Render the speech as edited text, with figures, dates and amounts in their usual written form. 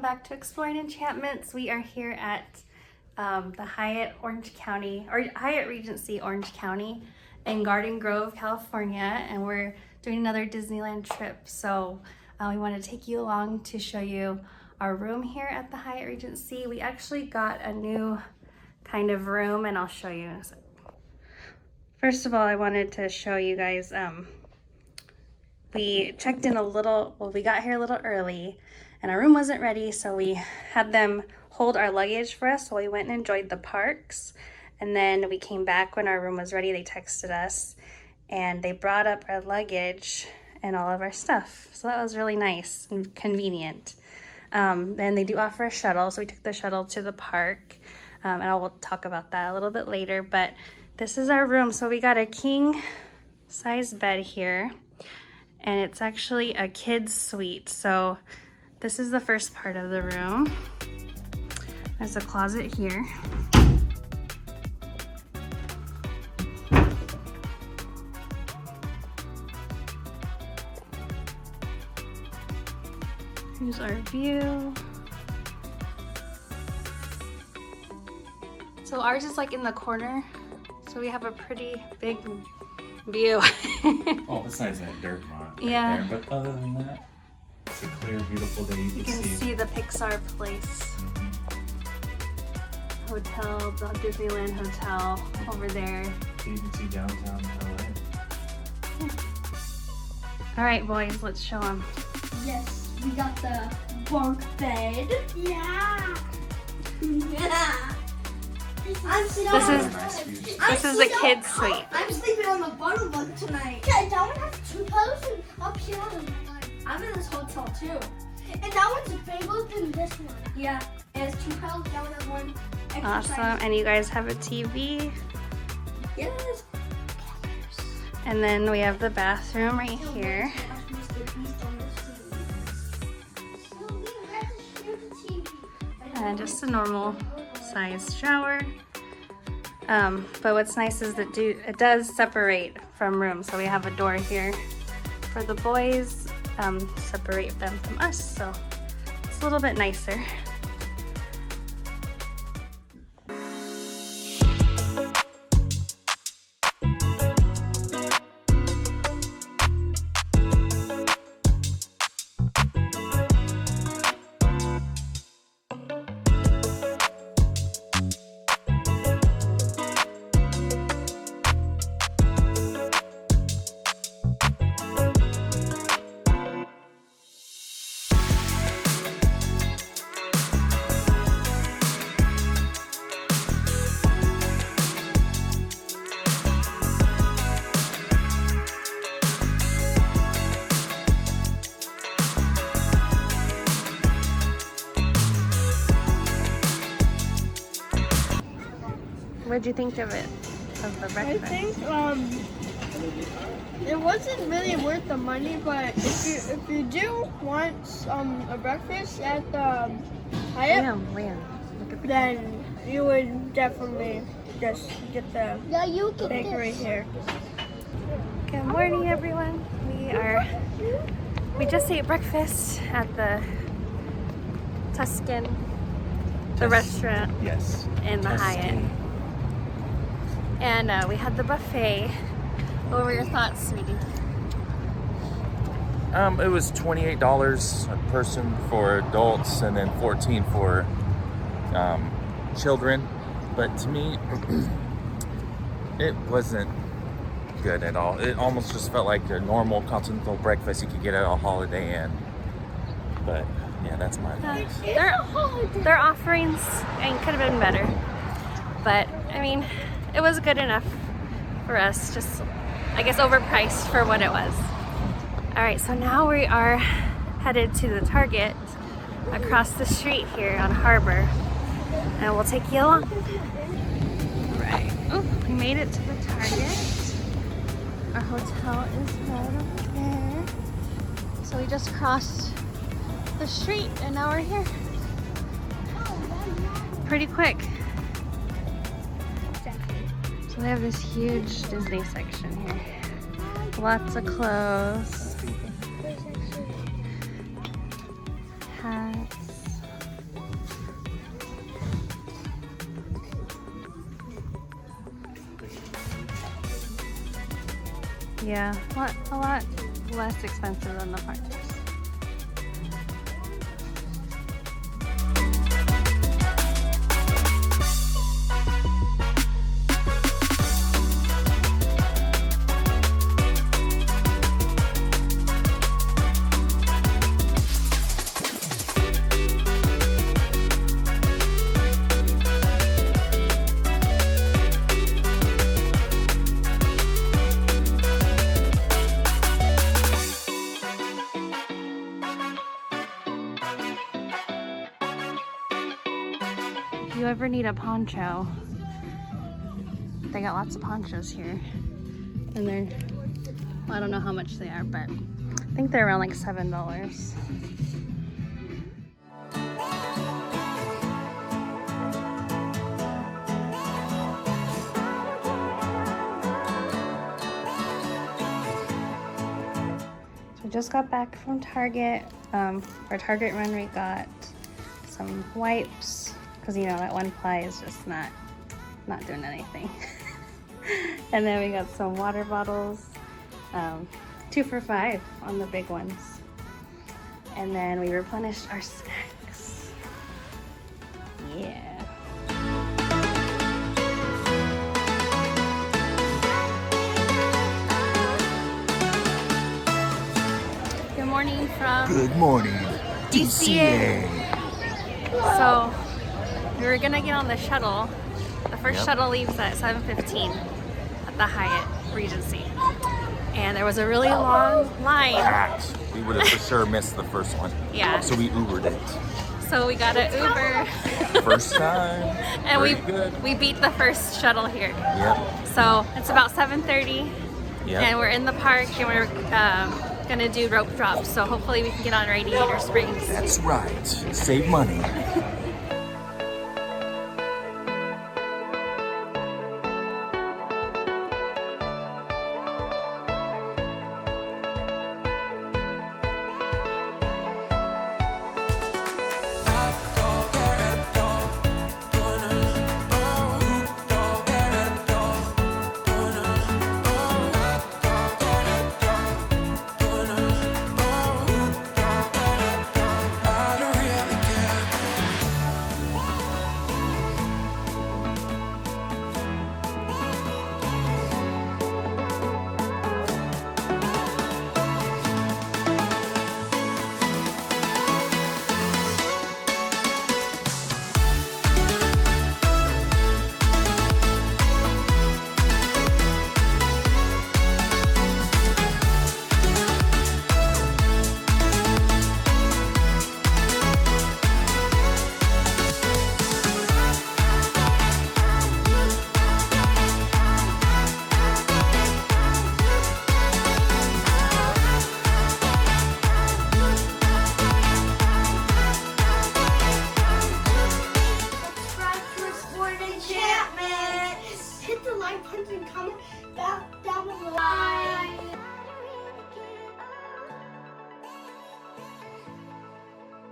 back to Exploring Enchantments. We are here at the Hyatt Orange County, or Hyatt Regency Orange County in Garden Grove, California, and we're doing another Disneyland trip. So we want to take you along to show you our room here at the Hyatt Regency. We actually got a new kind of room, and I'll show you in a second. First of all, I wanted to show you guys, we checked in we got here a little early and our room wasn't ready, so we had them hold our luggage for us while we went and enjoyed the parks. And then we came back when our room was ready. They texted us and they brought up our luggage and all of our stuff. So that was really nice and convenient. Then they do offer a shuttle, so we took the shuttle to the park. And I will talk about that a little bit later, but this is our room. So we got a king size bed here, and it's actually a kid's suite. So this is the first part of the room. There's a closet here. Here's our view. So ours is like in the corner, so we have a pretty big view. Oh, besides that dirt rock right Yeah. there. But other than that, it's a clear, beautiful day. You can see the Pixar place. Hotel, the Disneyland Hotel over there. So you can see downtown LA. All right, boys, let's show them. Yes, we got the bunk bed. Yeah. Yeah. This is the kids' suite. I'm sleeping on the bottom bunk tonight. Yeah, that one has two pillows and up here on the side. I'm in this hotel too. And that one's bigger than this one. Yeah, it has two pillows, that one has one exercise. Awesome, and you guys have a TV. Yes. And then we have the bathroom right here. And just a normal size shower. But what's nice is that it does separate from rooms. So we have a door here for the boys, separate them from us. So it's a little bit nicer. What'd you think of it? Of the breakfast? I think it wasn't really worth the money, but if you do want a breakfast at the Hyatt, then you would definitely just get the bakery here. Good morning, everyone. We just ate breakfast at the restaurant. Yes. In the Hyatt. And we had the buffet. What were your thoughts, sweetie? It was $28 a person for adults and then $14 for children. But to me, it wasn't good at all. It almost just felt like a normal continental breakfast you could get at a Holiday Inn. But yeah, that's my thoughts. Their offerings could have been better. But I mean, it was good enough for us, just I guess overpriced for what it was. All right, so now we are headed to the Target across the street here on Harbor, and we'll take you along. All right, we made it to the Target. Our hotel is right over there. So we just crossed the street and now we're here. Pretty quick. So they have this huge Disney section here. Lots of clothes, hats, Yeah, a lot less expensive than the parks. If you ever need a poncho, they got lots of ponchos here. And they're, well, I don't know how much they are, but I think they're around like $7. So we just got back from Target. For Target run, we got some wipes, because you know that one ply is just not doing anything. And then we got some water bottles, 2 for $5 on the big ones. And then we replenished our snacks. Yeah. Good morning from Good morning, DCA. So we were gonna get on the shuttle. The first shuttle leaves at 7:15 at the Hyatt Regency. And there was a really long line. Packed. We would have for sure missed the first one. Yeah. So we Ubered it. So we got an Uber. First time. And Pretty we beat the first shuttle here. Yep. So it's about 7:30. Yep. And we're in the park and we're gonna do rope drops. So hopefully we can get on Radiator Springs. That's right. Save money.